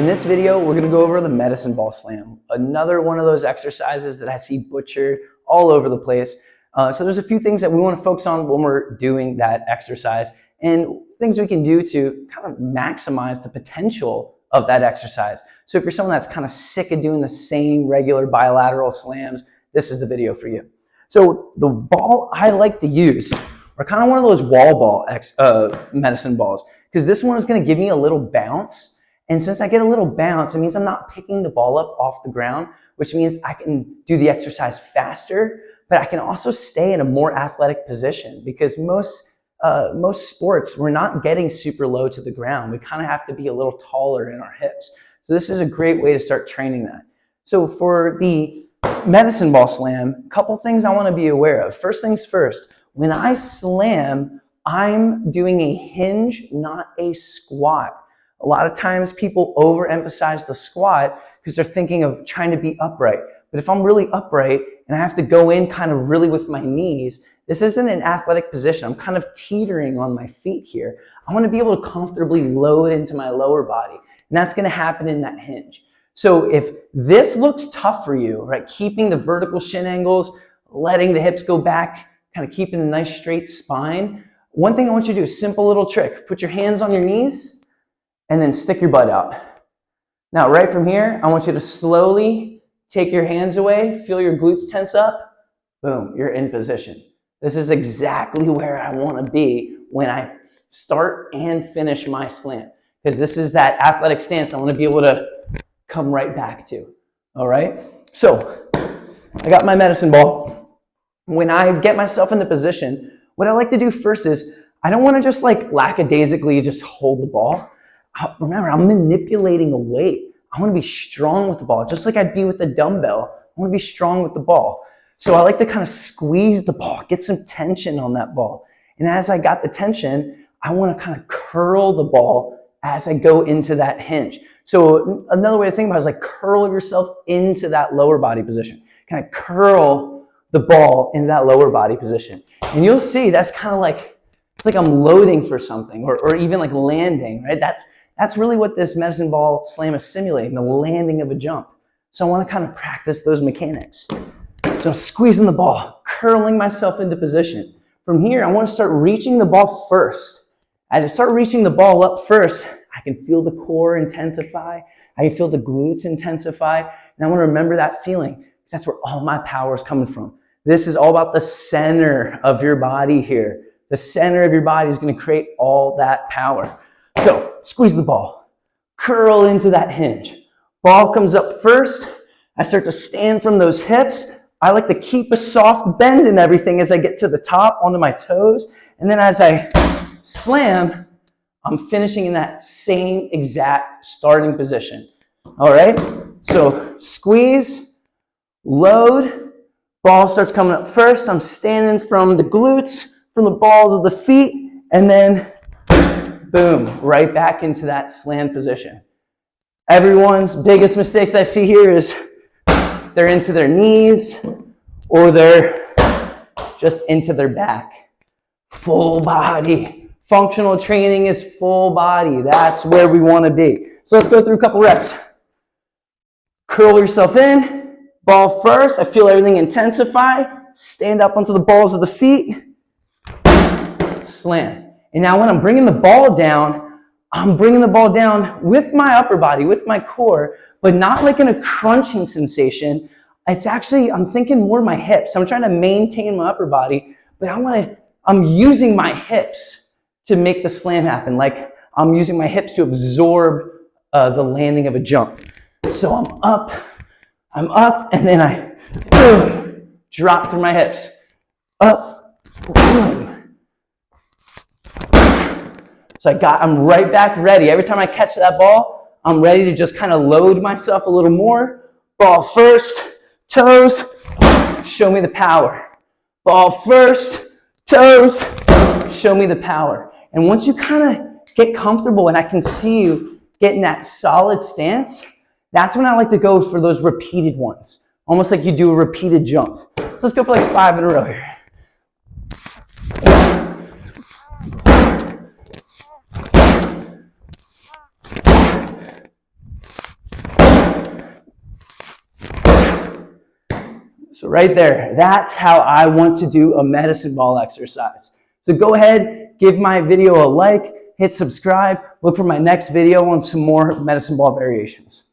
In this video, we're going to go over the medicine ball slam, another one of those exercises that I see butchered all over the place. So there's a few things that we want to focus on when we're doing that exercise and things we can do to kind of maximize the potential of that exercise. So if you're someone that's kind of sick of doing the same regular bilateral slams, this is the video for you. So the ball I like to use are kind of one of those wall ball medicine balls, because this one is going to give me a little bounce. And since I get a little bounce, it means I'm not picking the ball up off the ground, which means I can do the exercise faster, but I can also stay in a more athletic position, because most sports, we're not getting super low to the ground. We kind of have to be a little taller in our hips. So this is a great way to start training that. So for the medicine ball slam, a couple things I want to be aware of. First things first, when I slam, I'm doing a hinge, not a squat. A lot of times people overemphasize the squat because they're thinking of trying to be upright. But if I'm really upright and I have to go in kind of really with my knees, this isn't an athletic position. I'm kind of teetering on my feet here. I want to be able to comfortably load into my lower body. And that's going to happen in that hinge. So if this looks tough for you, right, keeping the vertical shin angles, letting the hips go back, kind of keeping a nice straight spine, one thing I want you to do, a simple little trick. Put your hands on your knees and then stick your butt out. Now, right from here, I want you to slowly take your hands away, feel your glutes tense up, boom, you're in position. This is exactly where I want to be when I start and finish my slam, because this is that athletic stance I want to be able to come right back to, all right? So, I got my medicine ball. When I get myself into position, what I like to do first is, I don't want to just like lackadaisically just hold the ball. Remember, I'm manipulating a weight. I want to be strong with the ball, just like I'd be with a dumbbell. I want to be strong with the ball. So I like to kind of squeeze the ball, get some tension on that ball. And as I got the tension, I want to kind of curl the ball as I go into that hinge. So another way to think about it is like curl yourself into that lower body position. Kind of curl the ball into that lower body position. And you'll see that's kind of like, it's like I'm loading for something, or even like landing, right? That's really what this medicine ball slam is simulating, the landing of a jump. So I want to kind of practice those mechanics. So I'm squeezing the ball, curling myself into position. From here, I want to start reaching the ball first. As I start reaching the ball up first, I can feel the core intensify. I can feel the glutes intensify. And I want to remember that feeling. That's where all my power is coming from. This is all about the center of your body here. The center of your body is going to create all that power. So, squeeze the ball. Curl into that hinge. Ball comes up first. I start to stand from those hips. I like to keep a soft bend in everything as I get to the top, onto my toes. And then as I slam, I'm finishing in that same exact starting position. All right? So, squeeze, load. Ball starts coming up first. I'm standing from the glutes, from the balls of the feet, and then boom, right back into that slam position. Everyone's biggest mistake that I see here is they're into their knees or they're just into their back. Full body. Functional training is full body. That's where we want to be. So let's go through a couple reps. Curl yourself in. Ball first. I feel everything intensify. Stand up onto the balls of the feet. Slam. And now when I'm bringing the ball down, I'm bringing the ball down with my upper body, with my core, but not like in a crunching sensation. It's actually, I'm thinking more my hips. I'm trying to maintain my upper body, but I'm using my hips to make the slam happen. Like I'm using my hips to absorb the landing of a jump. So I'm up, and then I boom, drop through my hips. Up, boom. So I'm right back ready. Every time I catch that ball, I'm ready to just kind of load myself a little more. Ball first, toes, show me the power. Ball first, toes, show me the power. And once you kind of get comfortable and I can see you getting that solid stance, that's when I like to go for those repeated ones. Almost like you do a repeated jump. So let's go for like 5 in a row here. So right there, that's how I want to do a medicine ball exercise. So go ahead, give my video a like, hit subscribe, look for my next video on some more medicine ball variations.